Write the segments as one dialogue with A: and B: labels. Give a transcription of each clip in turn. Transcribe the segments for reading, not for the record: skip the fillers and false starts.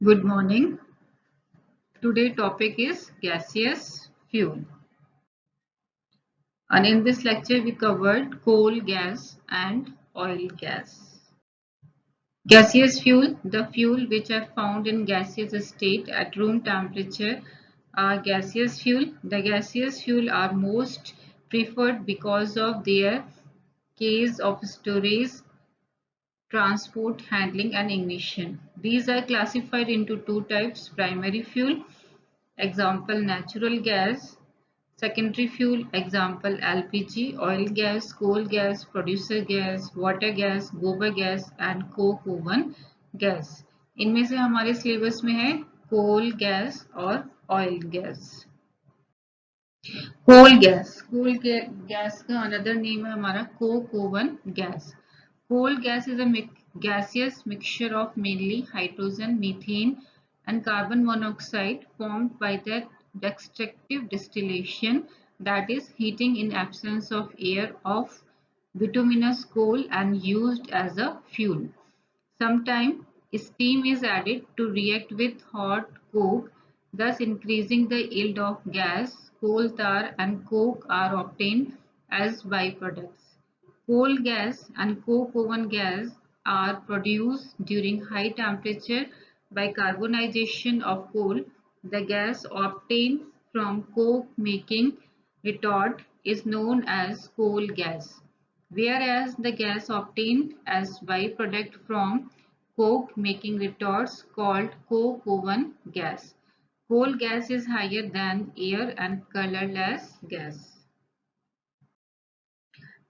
A: Good morning. Today topic is gaseous fuel. And in this lecture we covered coal gas and oil gas. Gaseous fuel, the fuel which are found in gaseous state at room temperature are gaseous fuel. The gaseous fuel are most preferred because of their case of storage, transport, handling and ignition. These are classified into two types: primary fuel, example natural gas; secondary fuel, example LPG, oil gas, coal gas, producer gas, water gas, गोबर gas and coke oven gas. इनमें से हमारे syllabus में है कोल gas और oil gas. कोल gas का another name है हमारा Coke oven gas. Coal gas is a gaseous mixture of mainly hydrogen, methane, and carbon monoxide formed by the destructive distillation, that is, heating in absence of air of bituminous coal and used as a fuel. Sometimes steam is added to react with hot coke, thus increasing the yield of gas. Coal tar and coke are obtained as byproducts. Coal gas and coke oven gas are produced during high temperature by carbonization of coal. The gas obtained from coke making retort is known as coal gas, whereas the gas obtained as byproduct from coke making retorts called coke oven gas. Coal gas is higher than air and colorless gas.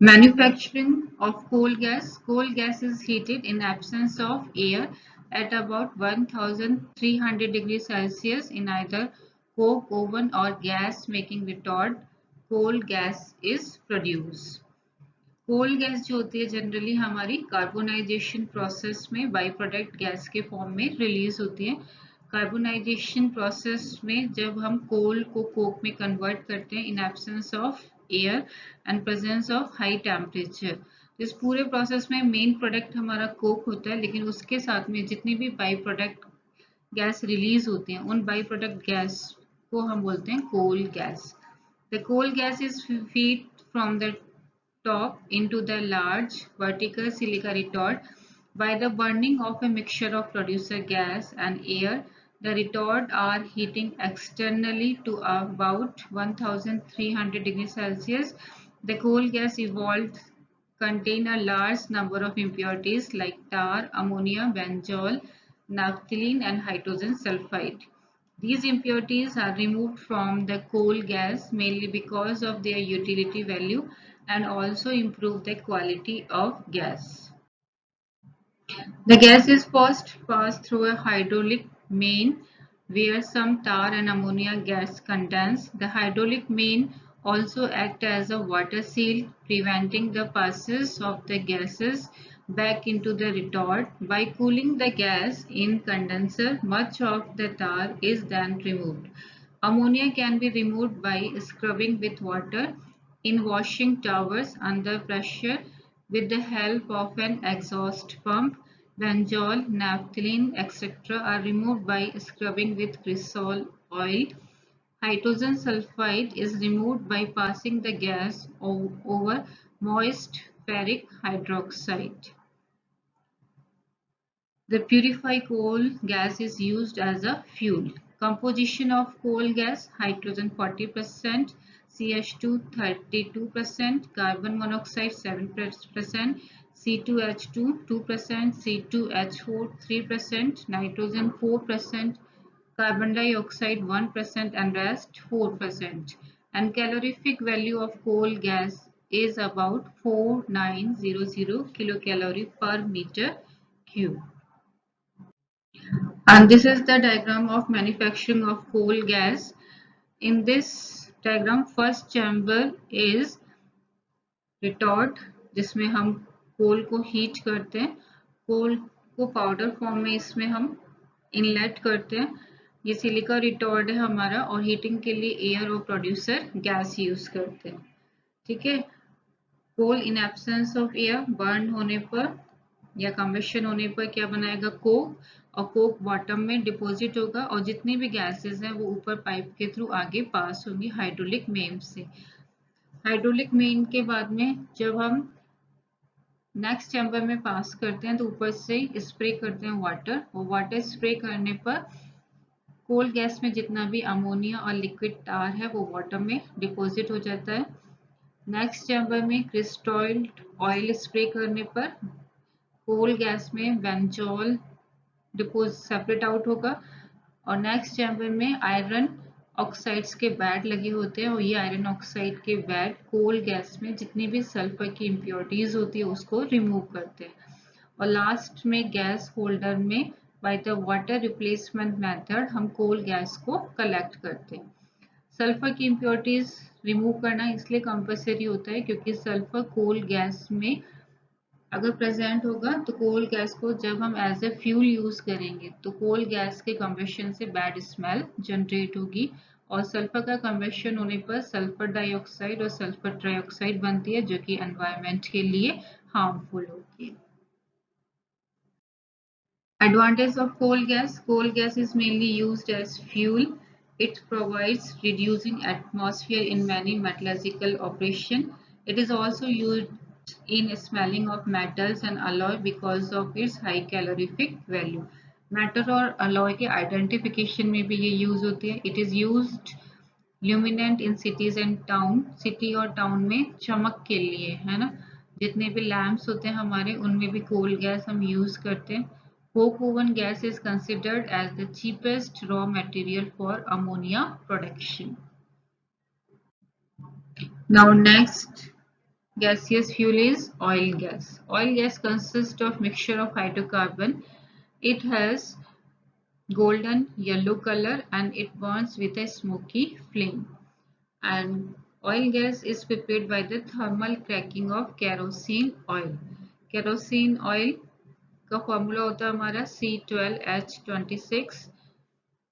A: Manufacturing of coal gas. Coal gas is heated in absence of air at about 1300 degrees Celsius in either coke oven or gas making retort. Coal gas is produced. Coal gas जो होती है generally हमारी carbonization process में by product gas के form में release होती है। Carbonisation process में जब हम कोल को कोक में कन्वर्ट करते हैं इन absence of air and presence of high temperature, इस पूरे प्रोसेस में मेन प्रोडक्ट हमारा कोक होता है, लेकिन उसके साथ में जितनी भी बाई प्रोडक्ट गैस रिलीज होती हैं उन बाई प्रोडक्ट गैस को हम बोलते हैं coal gas. The coal gas is feed from the top into the large vertical silica retort by the burning of a mixture of producer gas and air. The retort are heating externally to about 1300 degrees Celsius. The coal gas evolved contain a large number of impurities like tar, ammonia, benzol, naphthalene and hydrogen sulfide. These impurities are removed from the coal gas mainly because of their utility value and also improve the quality of gas. The gas is first passed through a hydraulic main where some tar and ammonia gas condense. The hydraulic main also acts as a water seal, preventing the passage of the gases back into the retort. By cooling the gas in condenser, much of the tar is then removed. Ammonia can be removed by scrubbing with water in washing towers under pressure with the help of an exhaust pump. Benzol, naphthalene, etc. are removed by scrubbing with cresol oil. Hydrogen sulfide is removed by passing the gas over moist ferric hydroxide. The purified coal gas is used as a fuel. Composition of coal gas: hydrogen 40%, CH2 32%, carbon monoxide 7%, C2H2 2%, C2H4 3%, nitrogen 4%, carbon dioxide 1% and rest 4%. And calorific value of coal gas is about 4900 kilocalorie per meter cube. And this is the diagram of manufacturing of coal gas. In this diagram, first chamber is retort, जिसमें हम कोल को heat करते हैं। कोल को powder form में इसमें हम inlet करते हैं। ये सिलिका रिटॉर्ड है हमारा और हीटिंग के लिए एयर और प्रोड्यूसर गैस यूज करते हैं। ठीक है, coal in absence of air burn होने पर या कम्बशन होने पर क्या बनाएगा, कोक, और कोक बॉटम में डिपॉजिट होगा और जितनी भी गैसेस हैं वो ऊपर पाइप के थ्रू आगे पास होंगी हाइड्रोलिक मेन से। हाइड्रोलिक मेन के बाद में जब हम नेक्स्ट चैम्बर में पास करते हैं तो ऊपर से स्प्रे करते हैं वाटर, और वाटर स्प्रे करने पर कोल गैस में जितना भी अमोनिया और लिक्विड टार है वो वाटर में डिपॉजिट हो जाता है। नेक्स्ट चैम्बर में क्रिस्टॉइल ऑयल स्प्रे करने पर कोल गैस में बेंजोल डिपोज सेपरेट आउट होगा, और नेक्स्ट चैम्बर में आयरन ऑक्साइड्स के बैड लगे होते हैं, और ये आयरन ऑक्साइड के बैड कोल गैस में जितनी भी सल्फर की इम्प्योरिटीज होती है उसको रिमूव करते हैं। और लास्ट में गैस होल्डर में by the water replacement method हम कोल गैस को कलेक्ट करते हैं। सल्फर की इम्प्योरिटीज रिमूव करना इसलिए कंपलसरी होता है क्योंकि सल्फर कोल गैस में अगर प्रेजेंट होगा तो कोल गैस को जब हम एज ए फ्यूल यूज करेंगे तो कोल गैस के कम्बशन से बैड स्मेल जनरेट होगी, और सल्फर का कम्बशन होने पर सल्फर डाइऑक्साइड और सल्फर ट्राइऑक्साइड बनती है जो कि एनवायरनमेंट के लिए हार्मफुल होती है। Advantage of coal gas. Coal gas is mainly used as fuel. It provides reducing atmosphere in many metallurgical operation. It is also used in smelling of metals and alloy because of its high calorific value. Metal और alloy के identification में भी ये use होती है। It is used luminant in cities and town, city और town में चमक के लिए, है ना। जितने भी लैम्प्स होते हैं हमारे उनमें भी कोल गैस हम यूज करते हैं। Coke oven gas is considered as the cheapest raw material for ammonia production. Now next gaseous fuel is oil gas. Oil gas consists of mixture of hydrocarbon. It has golden yellow color and it burns with a smoky flame. And oil gas is prepared by the thermal cracking of kerosene oil. Kerosene oil का formula होता है हमारा C12H26.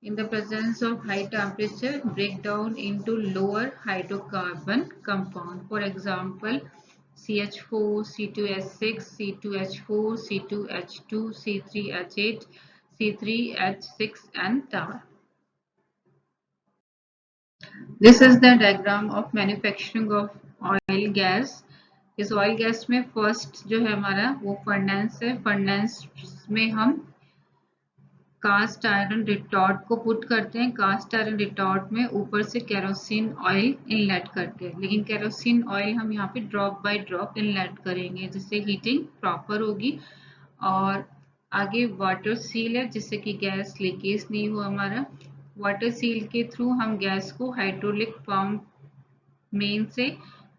A: In the presence of high temperature, break down into lower hydrocarbon compound. For example, CH4, C2H6, C2H4, C2H2, C3H8, C3H6 and tar. This is the diagram of manufacturing of oil gas. इस oil gas में first जो है हमारा वो furnace है। Furnace में हम cast iron retort को पुट करते हैं। कास्ट आयरन रिटॉर्ट में ऊपर से केरोसिन ऑयल इनलेट करते हैं, लेकिन केरोसिन ऑयल हम यहाँ पे ड्रॉप बाय ड्रॉप इनलेट करेंगे जिससे हीटिंग प्रॉपर होगी। और आगे वाटर सील है जिससे कि गैस लीकेज नहीं हो हमारा। वाटर सील के थ्रू हम गैस को हाइड्रोलिक पंप मेन से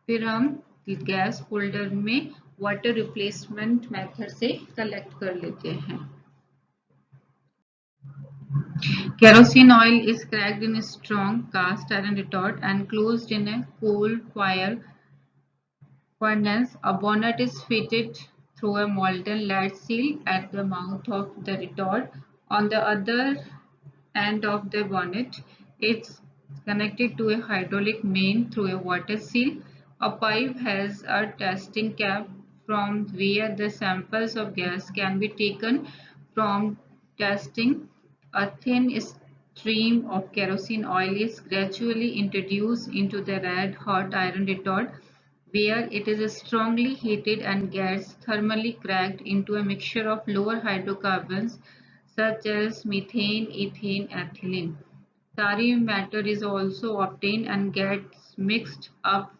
A: फिर हम गैस होल्डर में वाटर रिप्लेसमेंट मेथड से कलेक्ट कर लेते हैं। Kerosene oil is cracked in a strong cast iron retort and closed in a coal fire furnace. A bonnet is fitted through a molten lead seal at the mouth of the retort. On the other end of the bonnet, it's connected to a hydraulic main through a water seal. A pipe has a testing cap from where the samples of gas can be taken from testing. A thin stream of kerosene oil is gradually introduced into the red hot iron retort where it is strongly heated and gets thermally cracked into a mixture of lower hydrocarbons such as methane, ethane, ethylene. Tarry matter is also obtained and gets mixed up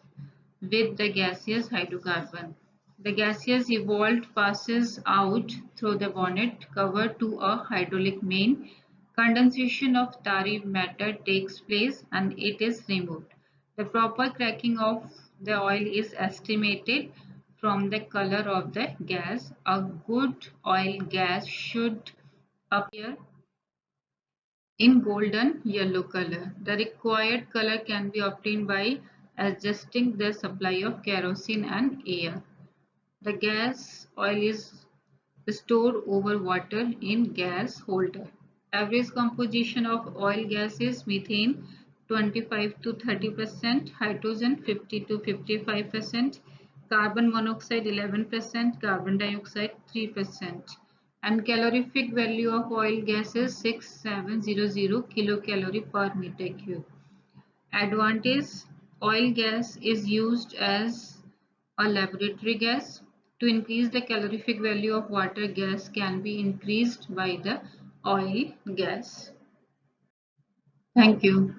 A: with the gaseous hydrocarbon. The gaseous evolved passes out through the bonnet cover to a hydraulic main. Condensation of tarry matter takes place and it is removed. The proper cracking of the oil is estimated from the color of the gas. A good oil gas should appear in golden yellow color. The required color can be obtained by adjusting the supply of kerosene and air. The gas oil is stored over water in gas holder. Average composition of oil gas is methane 25 to 30%, hydrogen 50 to 55%, carbon monoxide 11%, carbon dioxide 3%. And calorific value of oil gas is 6700 kilocalorie per meter cube. Advantage: oil gas is used as a laboratory gas. To increase the calorific value of water, gas can be increased by the oil gas. Thank you.